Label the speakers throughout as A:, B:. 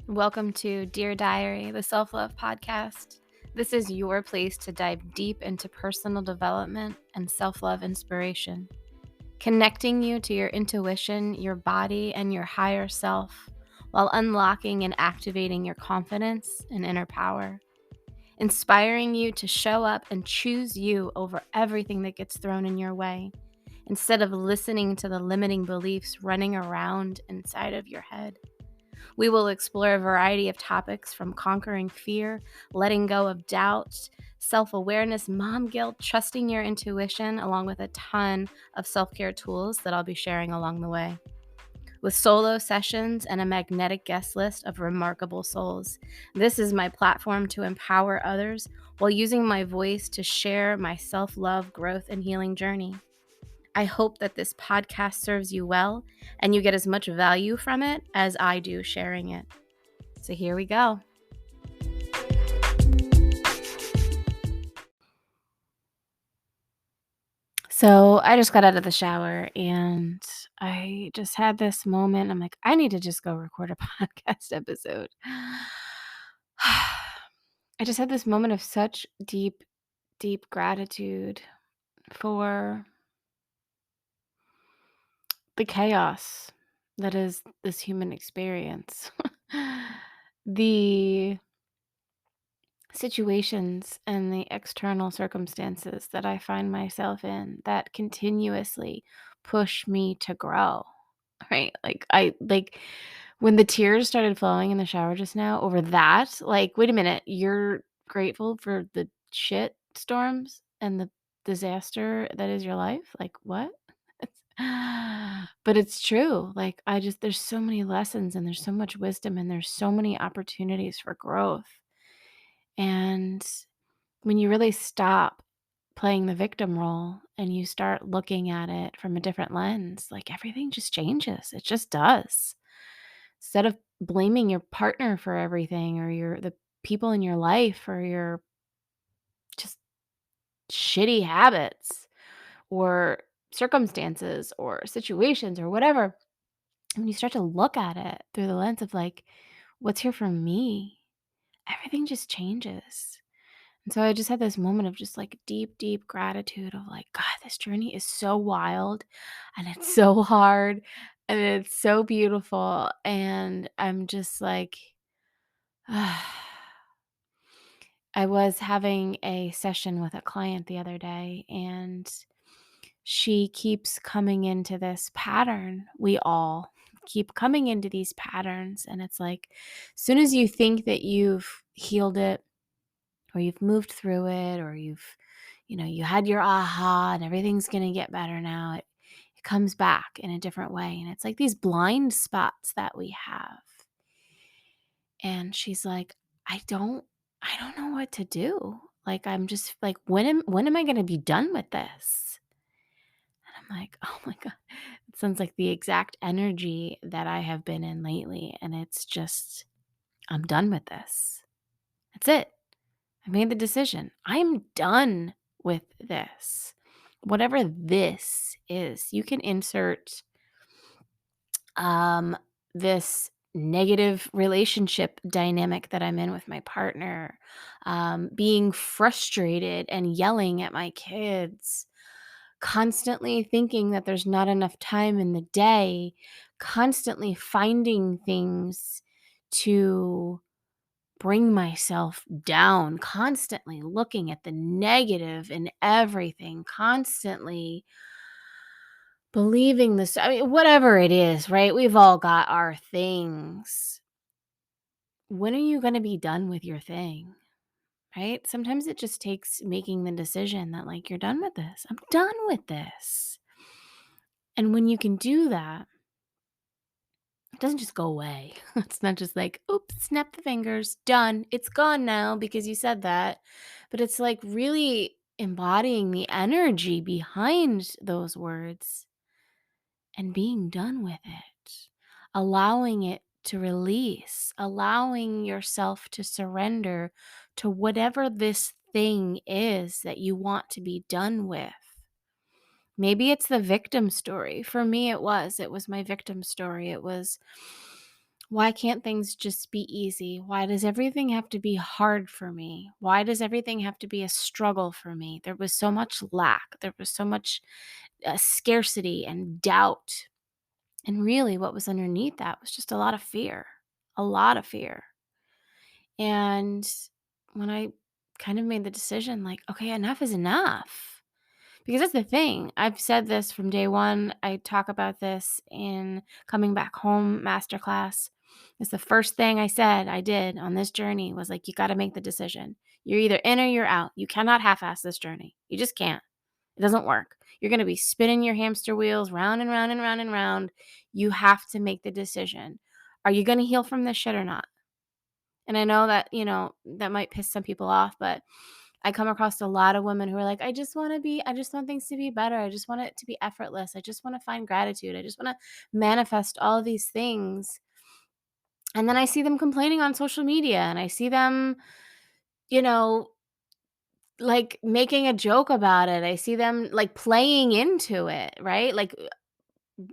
A: Welcome to Dear Diary, the self-love podcast. This is your place to dive deep into personal development and self-love inspiration, connecting you to your intuition, your body, and your higher self, while unlocking and activating your confidence and inner power, inspiring you to show up and choose you over everything that gets thrown in your way, instead of listening to the limiting beliefs running around inside of your head. We will explore a variety of topics from conquering fear, letting go of doubt, self awareness, mom guilt, trusting your intuition, along with a ton of self care tools that I'll be sharing along the way. With solo sessions and a magnetic guest list of remarkable souls, this is my platform to empower others while using my voice to share my self love, growth, and healing journey. I hope that this podcast serves you well and you get as much value from it as I do sharing it. So here we go. So I just got out of the shower and I just had this moment. I'm like, I need to just go record a podcast episode. I just had this moment of such deep, deep gratitude for the chaos that is this human experience. The situations and the external circumstances that I find myself in that continuously push me to grow, right? Like when the tears started flowing in the shower just now over that, like, wait a minute, you're grateful for the shit storms and the disaster that is your life? Like, what? But it's true. Like, there's so many lessons and there's so much wisdom and there's so many opportunities for growth. And when you really stop playing the victim role and you start looking at it from a different lens, like, everything just changes. It just does. Instead of blaming your partner for everything or the people in your life or your just shitty habits or circumstances or situations or whatever, when you start to look at it through the lens of like, what's here for me, everything just changes. And so I just had this moment of just like deep, deep gratitude of like, God, this journey is so wild and it's so hard and it's so beautiful. And I'm just like, I was having a session with a client the other day and she keeps coming into this pattern. We all keep coming into these patterns. And it's like, as soon as you think that you've healed it, or you've moved through it, or you had your aha and everything's going to get better now, it comes back in a different way. And it's like these blind spots that we have. And she's like, I don't know what to do. Like, I'm just like, when am I going to be done with this? And I'm like, oh my God, it sounds like the exact energy that I have been in lately. And it's just, I'm done with this. That's it. I made the decision. I'm done with this. Whatever this is, you can insert this negative relationship dynamic that I'm in with my partner, being frustrated and yelling at my kids, constantly thinking that there's not enough time in the day, constantly finding things to bring myself down, constantly looking at the negative in everything, constantly believing this. I mean, whatever it is, right? We've all got our things. When are you going to be done with your thing? Right? Sometimes it just takes making the decision that, like, you're done with this. I'm done with this. And when you can do that, it doesn't just go away. It's not just like, oops, snap the fingers, done. It's gone now because you said that. But it's like really embodying the energy behind those words and being done with it, allowing it to release, allowing yourself to surrender to whatever this thing is that you want to be done with. Maybe it's the victim story. For me, it was my victim story. It was Why can't things just be easy? Why does everything have to be hard for me? Why does everything have to be a struggle for me? There was so much lack. There was so much scarcity and doubt. And really, what was underneath that was just a lot of fear, a lot of fear. And when I kind of made the decision, like, okay, enough is enough. Because that's the thing. I've said this from day one. I talk about this in Coming Back Home Masterclass. It's the first thing I said I did on this journey was like, you got to make the decision. You're either in or you're out. You cannot half ass this journey. You just can't. It doesn't work. You're going to be spinning your hamster wheels round and round and round and round. You have to make the decision. Are you going to heal from this shit or not? And I know that, that might piss some people off, but I come across a lot of women who are like, I just want things to be better. I just want it to be effortless. I just want to find gratitude. I just want to manifest all these things. And then I see them complaining on social media and I see them, you know, like making a joke about it. I see them like playing into it, right? Like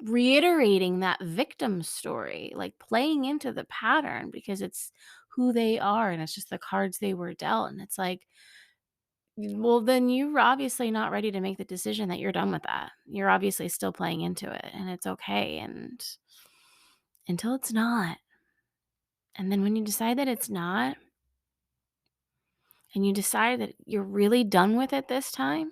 A: reiterating that victim story, like playing into the pattern because it's who they are and it's just the cards they were dealt. And it's like, well, then you're obviously not ready to make the decision that you're done with that. You're obviously still playing into it and it's okay. And until it's not. And then when you decide that it's not, and you decide that you're really done with it this time,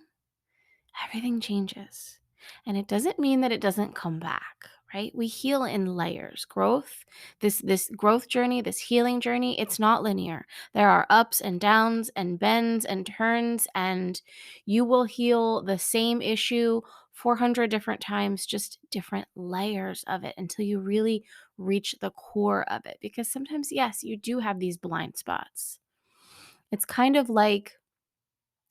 A: everything changes. And it doesn't mean that it doesn't come back, right? We heal in layers. Growth, this growth journey, this healing journey, it's not linear. There are ups and downs and bends and turns, and you will heal the same issue 400 different times, just different layers of it until you really reach the core of it. Because sometimes, yes, you do have these blind spots. It's kind of like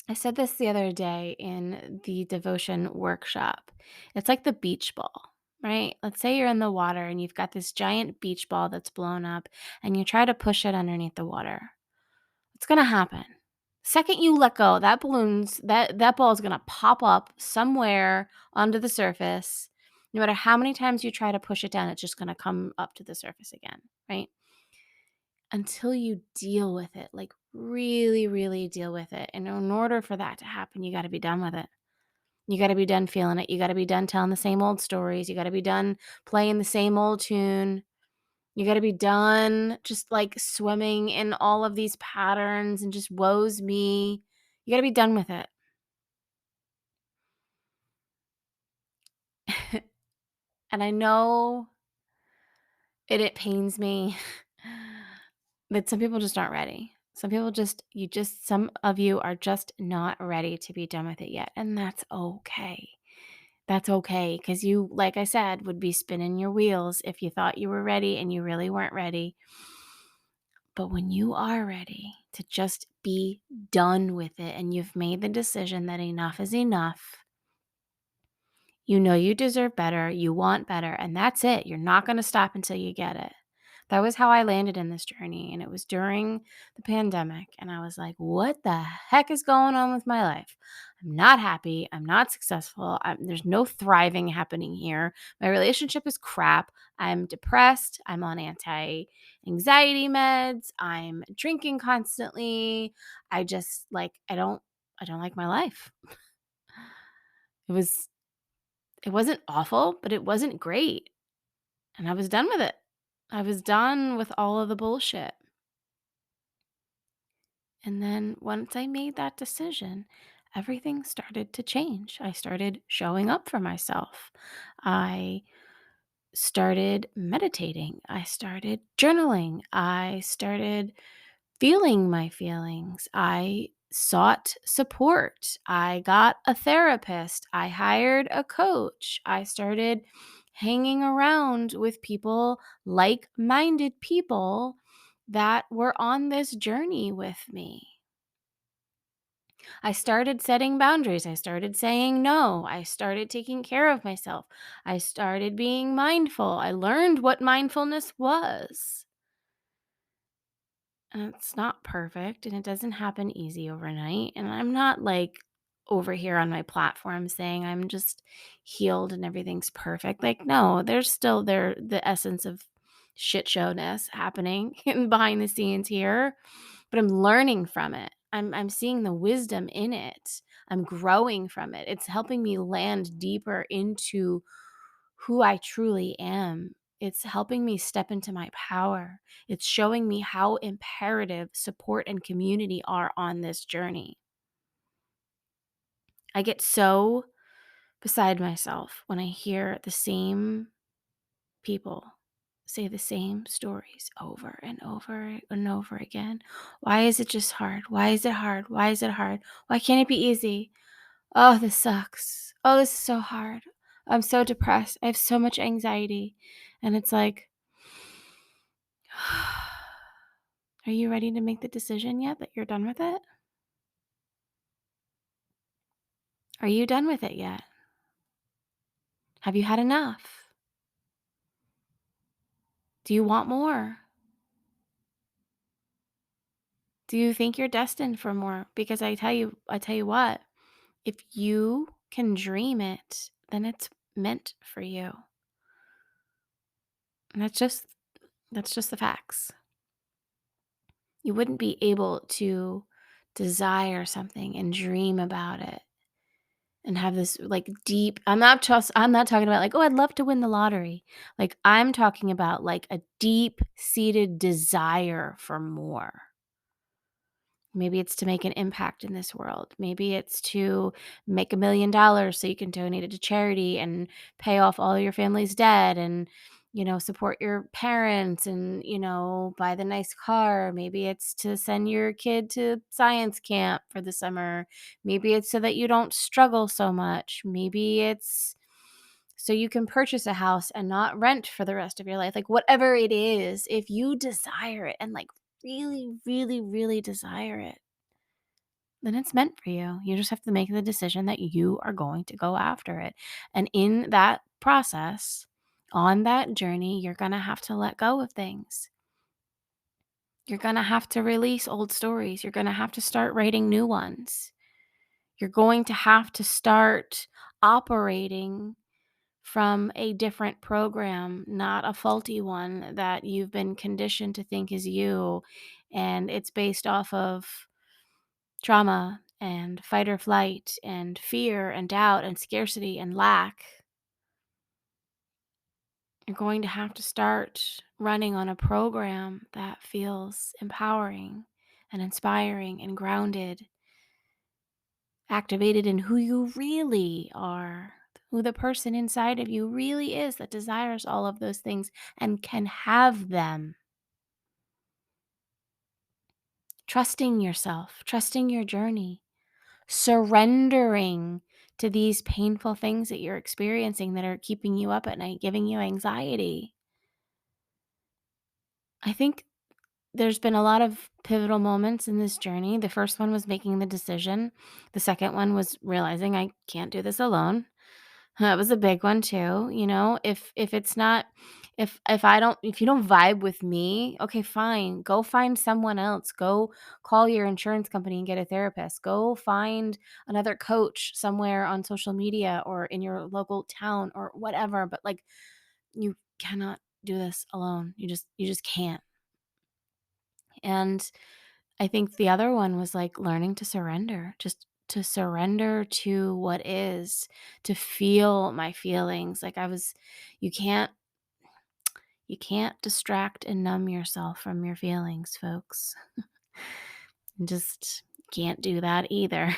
A: I said this the other day in the devotion workshop. It's like the beach ball, right? Let's say you're in the water and you've got this giant beach ball that's blown up and you try to push it underneath the water. What's going to happen? Second you let go, that ball is going to pop up somewhere onto the surface. No matter how many times you try to push it down, it's just going to come up to the surface again, right? Until you deal with it, like really, really deal with it. And in order for that to happen, you got to be done with it. You got to be done feeling it. You got to be done telling the same old stories. You got to be done playing the same old tune. You got to be done just like swimming in all of these patterns and just woes me. You got to be done with it. And I know it pains me that some people just aren't ready. Some of you are just not ready to be done with it yet. And that's okay. That's okay. Because you, like I said, would be spinning your wheels if you thought you were ready and you really weren't ready. But when you are ready to just be done with it and you've made the decision that enough is enough, you know you deserve better, you want better, and that's it. You're not going to stop until you get it. That was how I landed in this journey, and it was during the pandemic, and I was like, what the heck is going on with my life? I'm not happy. I'm not successful. There's no thriving happening here. My relationship is crap. I'm depressed. I'm on anti-anxiety meds. I'm drinking constantly. I don't like my life. It was it wasn't awful, but it wasn't great. And I was done with it. I was done with all of the bullshit. And then once I made that decision, everything started to change. I started showing up for myself. I started meditating. I started journaling. I started feeling my feelings. I sought support. I got a therapist. I hired a coach. I started hanging around with people, like minded people that were on this journey with me. I started setting boundaries. I started saying no. I started taking care of myself. I started being mindful. I learned what mindfulness was. And it's not perfect and it doesn't happen easy overnight. And I'm not like over here on my platform saying I'm just healed and everything's perfect. Like, no, there's still the essence of shit showness happening behind the scenes here, but I'm learning from it. I'm seeing the wisdom in it. I'm growing from it. It's helping me land deeper into who I truly am. It's helping me step into my power. It's showing me how imperative support and community are on this journey. I get so beside myself when I hear the same people say the same stories over and over and over again. Why is it just hard? Why is it hard? Why is it hard? Why can't it be easy? Oh, this sucks. Oh, this is so hard. I'm so depressed. I have so much anxiety. And it's like, are you ready to make the decision yet that you're done with it? Are you done with it yet? Have you had enough? Do you want more? Do you think you're destined for more? Because I tell you what, if you can dream it, then it's meant for you. And that's just the facts. You wouldn't be able to desire something and dream about it and have this like deep I'm not talking about like, oh, I'd love to win the lottery. Like I'm talking about like a deep-seated desire for more. Maybe it's to make an impact in this world. Maybe it's to make $1 million so you can donate it to charity and pay off all your family's debt and, support your parents and, buy the nice car. Maybe it's to send your kid to science camp for the summer. Maybe it's so that you don't struggle so much. Maybe it's so you can purchase a house and not rent for the rest of your life. Like whatever it is, if you desire it and like really, really, really desire it, then it's meant for you. You just have to make the decision that you are going to go after it. And in that process, on that journey, you're going to have to let go of things. You're going to have to release old stories. You're going to have to start writing new ones. You're going to have to start operating from a different program, not a faulty one that you've been conditioned to think is you. And it's based off of trauma and fight or flight and fear and doubt and scarcity and lack. You're going to have to start running on a program that feels empowering and inspiring and grounded, activated in who you really are, who the person inside of you really is that desires all of those things and can have them. Trusting yourself, trusting your journey, surrendering to these painful things that you're experiencing that are keeping you up at night, giving you anxiety. I think there's been a lot of pivotal moments in this journey. The first one was making the decision. The second one was realizing I can't do this alone. That was a big one too. If it's not if you don't vibe with me, okay, fine. Go find someone else. Go call your insurance company and get a therapist. Go find another coach somewhere on social media or in your local town or whatever, but like you cannot do this alone. You just can't. And I think the other one was like learning to surrender, just to surrender to what is, to feel my feelings. You can't, you can't distract and numb yourself from your feelings, folks. Just can't do that either.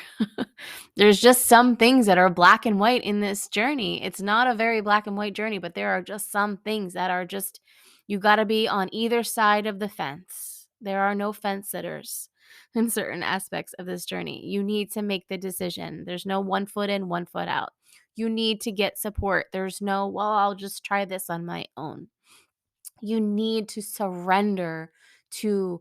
A: There's just some things that are black and white in this journey. It's not a very black and white journey, but there are just some things that are just, you got to be on either side of the fence. There are no fence sitters in certain aspects of this journey. You need to make the decision. There's no 1 foot in, 1 foot out. You need to get support. There's no, well, I'll just try this on my own. You need to surrender to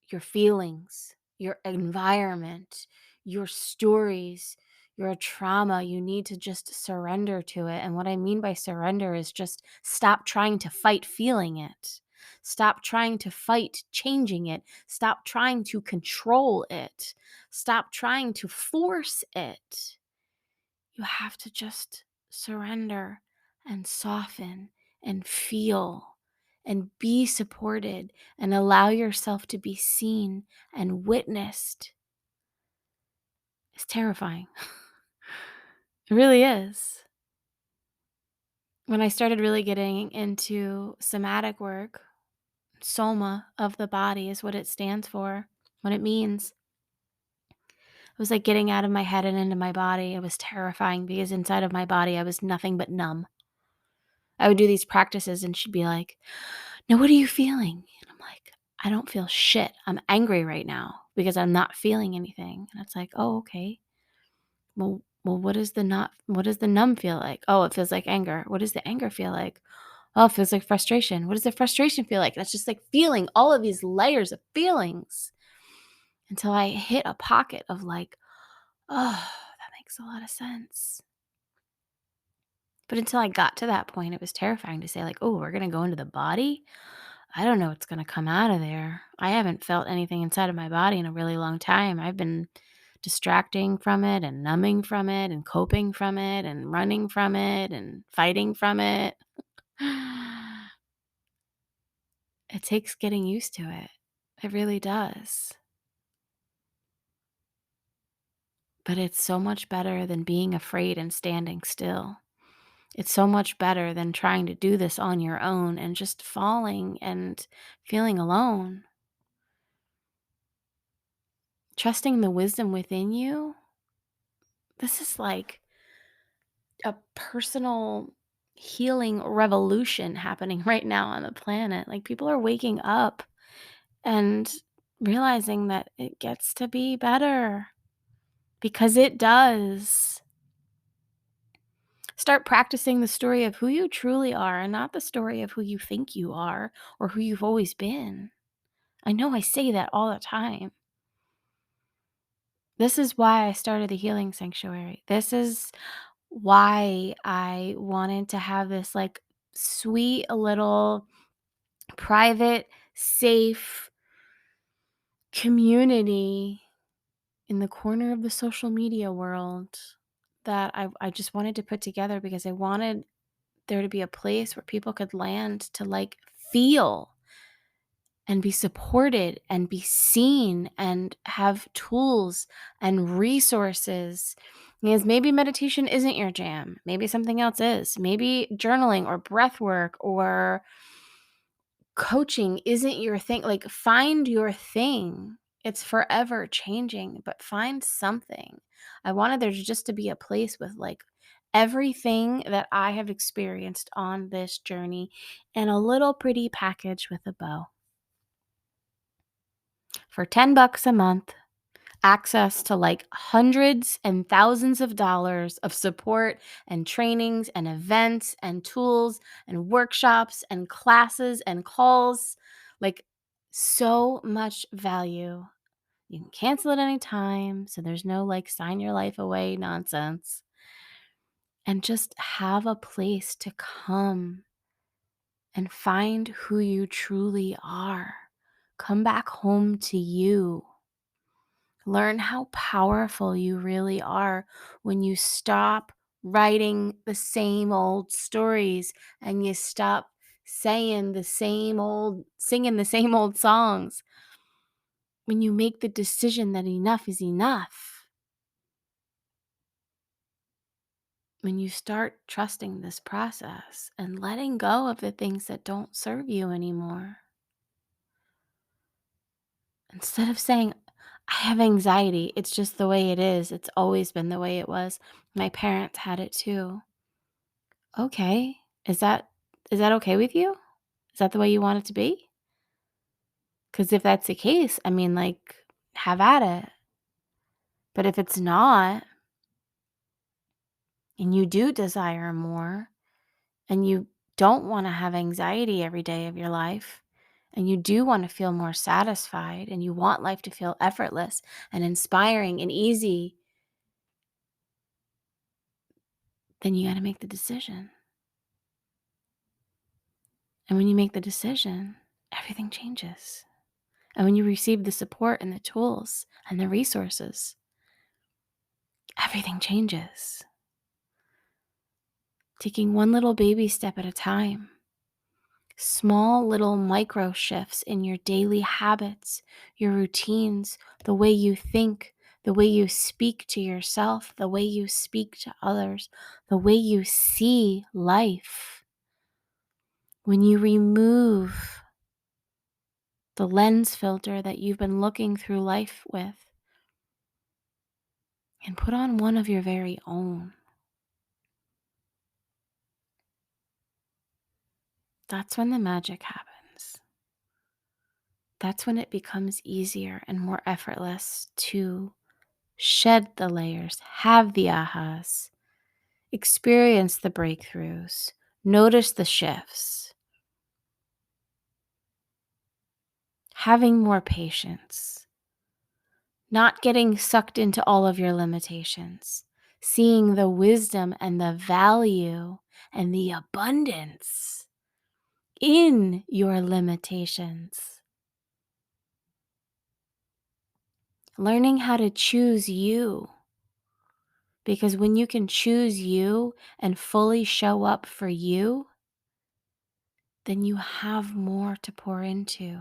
A: your feelings, your environment, your stories, your trauma. You need to just surrender to it. And what I mean by surrender is just stop trying to fight feeling it. Stop trying to fight changing it. Stop trying to control it. Stop trying to force it. You have to just surrender and soften and feel and be supported and allow yourself to be seen and witnessed is terrifying. It really is. When I started really getting into somatic work, soma of the body is what it stands for, what it means. It was like getting out of my head and into my body. It was terrifying because inside of my body, I was nothing but numb. I would do these practices and she'd be like, "Now, what are you feeling?" And I'm like, "I don't feel shit. I'm angry right now because I'm not feeling anything." And it's like, "Oh, okay. Well, what does the numb feel like? Oh, it feels like anger. What does the anger feel like? Oh, it feels like frustration. What does the frustration feel like?" And it's just like feeling all of these layers of feelings until I hit a pocket of like, "Oh, that makes a lot of sense." But until I got to that point, it was terrifying to say like, "Oh, we're going to go into the body? I don't know what's going to come out of there. I haven't felt anything inside of my body in a really long time. I've been distracting from it and numbing from it and coping from it and running from it and fighting from it." It takes getting used to it. It really does. But it's so much better than being afraid and standing still. It's so much better than trying to do this on your own and just falling and feeling alone. Trusting the wisdom within you, this is like a personal healing revolution happening right now on the planet. Like people are waking up and realizing that it gets to be better because it does. Start practicing the story of who you truly are and not the story of who you think you are or who you've always been. I know I say that all the time. This is why I started the healing sanctuary. This is why I wanted to have this like sweet little private, safe community in the corner of the social media world that I just wanted to put together because I wanted there to be a place where people could land to like feel and be supported and be seen and have tools and resources. Because maybe meditation isn't your jam. Maybe something else is. Maybe journaling or breath work or coaching isn't your thing. Like, find your thing. It's forever changing, but find something. I wanted there just to be a place with like everything that I have experienced on this journey in a little pretty package with a bow. For $10 a month, access to like hundreds and thousands of dollars of support and trainings and events and tools and workshops and classes and calls, like so much value. You can cancel at any time, so there's no like sign your life away nonsense. And just have a place to come and find who you truly are. Come back home to you. Learn how powerful you really are when you stop writing the same old stories and you stop singing the same old songs. When you make the decision that enough is enough. When you start trusting this process and letting go of the things that don't serve you anymore. Instead of saying, "I have anxiety, it's just the way it is. It's always been the way it was. My parents had it too." Okay. Is that okay with you? Is that the way you want it to be? Because if that's the case, I mean, like, have at it. But if it's not, and you do desire more, and you don't want to have anxiety every day of your life, and you do want to feel more satisfied, and you want life to feel effortless and inspiring and easy, then you got to make the decision. And when you make the decision, everything changes. And when you receive the support and the tools and the resources, everything changes. Taking one little baby step at a time Small little micro shifts in your daily habits, your routines, the way you think, the way you speak to yourself, the way you speak to others, the way you see life. When you remove the lens filter that you've been looking through life with and put on one of your very own, that's when the magic happens. That's when it becomes easier and more effortless to shed the layers, have the ahas, experience the breakthroughs, notice the shifts, having more patience, not getting sucked into all of your limitations, seeing the wisdom and the value and the abundance in your limitations, learning how to choose you. Because when you can choose you and fully show up for you, then you have more to pour into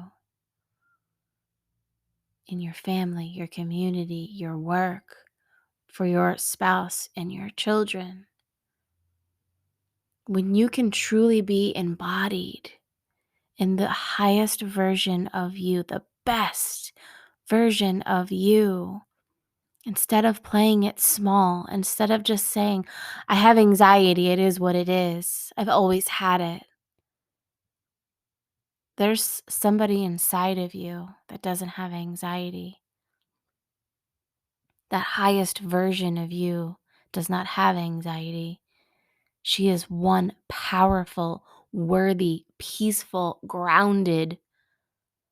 A: in your family, your community, your work, for your spouse and your children. When you can truly be embodied in the highest version of you, the best version of you, instead of playing it small, instead of just saying, I have anxiety, it is what it is, I've always had it. There's somebody inside of you that doesn't have anxiety. That highest version of you does not have anxiety. She is one powerful, worthy, peaceful, grounded,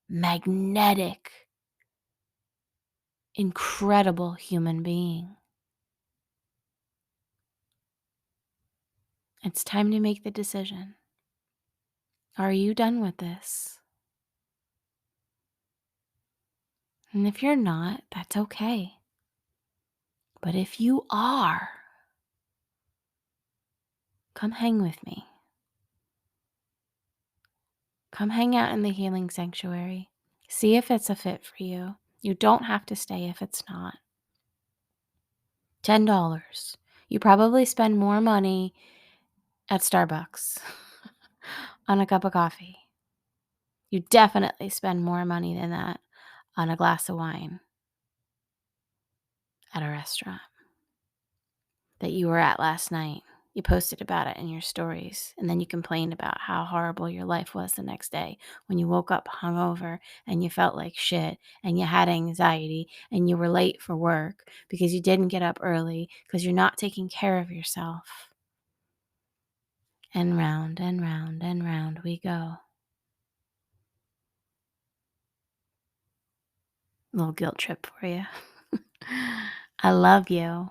A: magnetic, incredible human being. It's time to make the decision. Are you done with this? And if you're not, that's okay. But if you are, come hang with me. Come hang out in the healing sanctuary. See if it's a fit for you. You don't have to stay if it's not. $10. You probably spend more money at Starbucks on a cup of coffee. You definitely spend more money than that on a glass of wine at a restaurant that you were at last night. You posted about it in your stories, and then you complained about how horrible your life was the next day when you woke up hungover and you felt like shit and you had anxiety and you were late for work because you didn't get up early because you're not taking care of yourself. And round and round and round we go. Little guilt trip for you. I love you,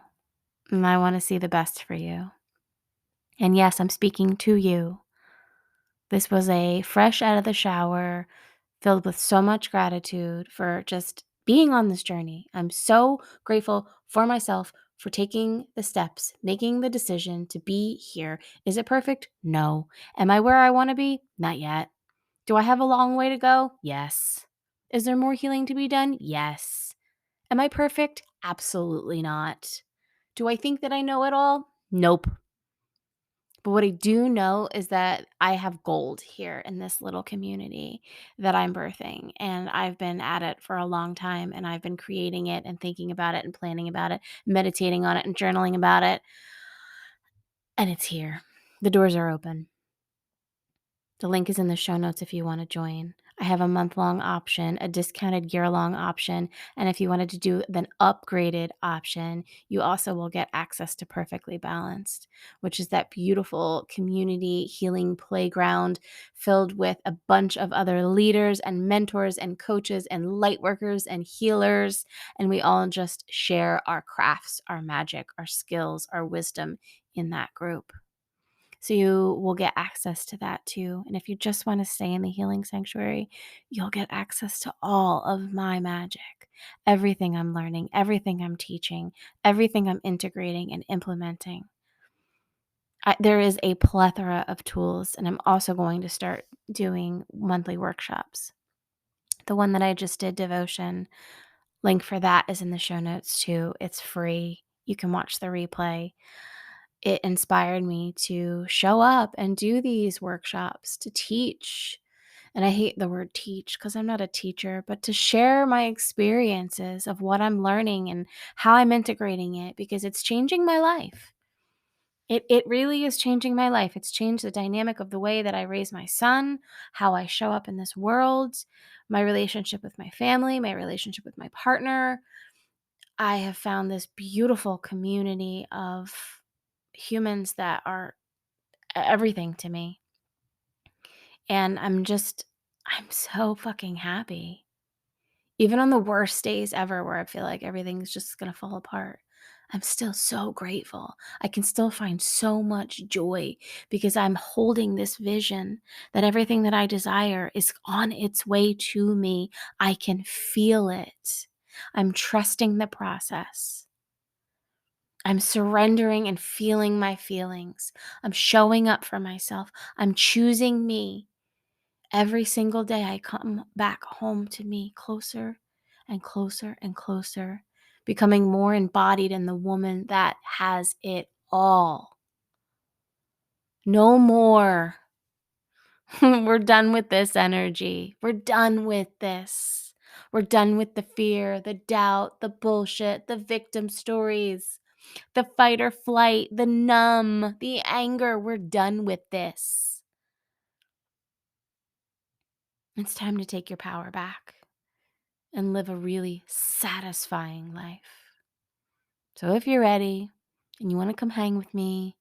A: and I want to see the best for you. And yes, I'm speaking to you. This was a fresh out of the shower, filled with so much gratitude for just being on this journey. I'm so grateful for myself for taking the steps, making the decision to be here. Is it perfect? No. Am I where I want to be? Not yet. Do I have a long way to go? Yes. Is there more healing to be done? Yes. Am I perfect? Absolutely not. Do I think that I know it all? Nope. But what I do know is that I have gold here in this little community that I'm birthing. And I've been at it for a long time, and I've been creating it and thinking about it and planning about it, meditating on it and journaling about it. And it's here. The doors are open. The link is in the show notes if you want to join. I have a month-long option, a discounted year-long option, and if you wanted to do the upgraded option, you also will get access to Perfectly Balanced, which is that beautiful community healing playground filled with a bunch of other leaders and mentors and coaches and light workers and healers, and we all just share our crafts, our magic, our skills, our wisdom in that group. So you will get access to that too. And if you just want to stay in the healing sanctuary, you'll get access to all of my magic, everything I'm learning, everything I'm teaching, everything I'm integrating and implementing. There is a plethora of tools, and I'm also going to start doing monthly workshops. The one that I just did, Devotion, link for that is in the show notes too. It's free. You can watch the replay. It inspired me to show up and do these workshops, to teach. And I hate the word teach because I'm not a teacher, but to share my experiences of what I'm learning and how I'm integrating it, because it's changing my life. It really is changing my life. It's changed the dynamic of the way that I raise my son, how I show up in this world, my relationship with my family, my relationship with my partner. I have found this beautiful community of humans that are everything to me. And I'm so fucking happy. Even on the worst days ever where I feel like everything's just going to fall apart, I'm still so grateful. I can still find so much joy because I'm holding this vision that everything that I desire is on its way to me. I can feel it. I'm trusting the process. I'm surrendering and feeling my feelings. I'm showing up for myself. I'm choosing me. Every single day I come back home to me closer and closer and closer, becoming more embodied in the woman that has it all. No more. We're done with this energy. We're done with this. We're done with the fear, the doubt, the bullshit, the victim stories, the fight or flight, the numb, the anger. We're done with this. It's time to take your power back and live a really satisfying life. So if you're ready and you want to come hang with me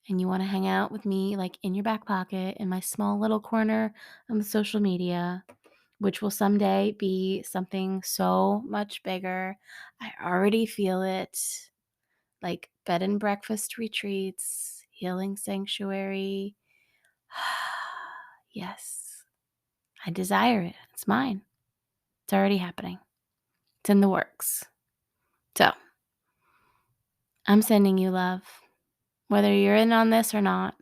A: and you want to hang out with me like in your back pocket in my small little corner on the social media, which will someday be something so much bigger. I already feel it, like bed and breakfast retreats, healing sanctuary. Yes, I desire it. It's mine. It's already happening. It's in the works. So I'm sending you love, whether you're in on this or not.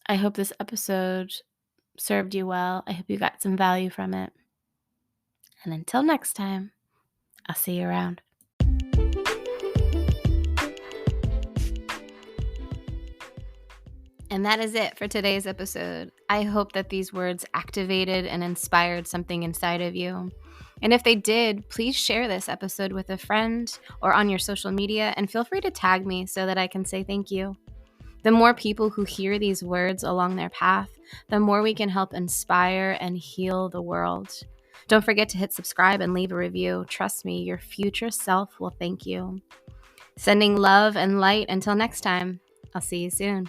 A: I hope this episode served you well. I hope you got some value from it. And until next time, I'll see you around. And that is it for today's episode. I hope that these words activated and inspired something inside of you. And if they did, please share this episode with a friend or on your social media, and feel free to tag me so that I can say thank you. The more people who hear these words along their path, the more we can help inspire and heal the world. Don't forget to hit subscribe and leave a review. Trust me, your future self will thank you. Sending love and light until next time. I'll see you soon.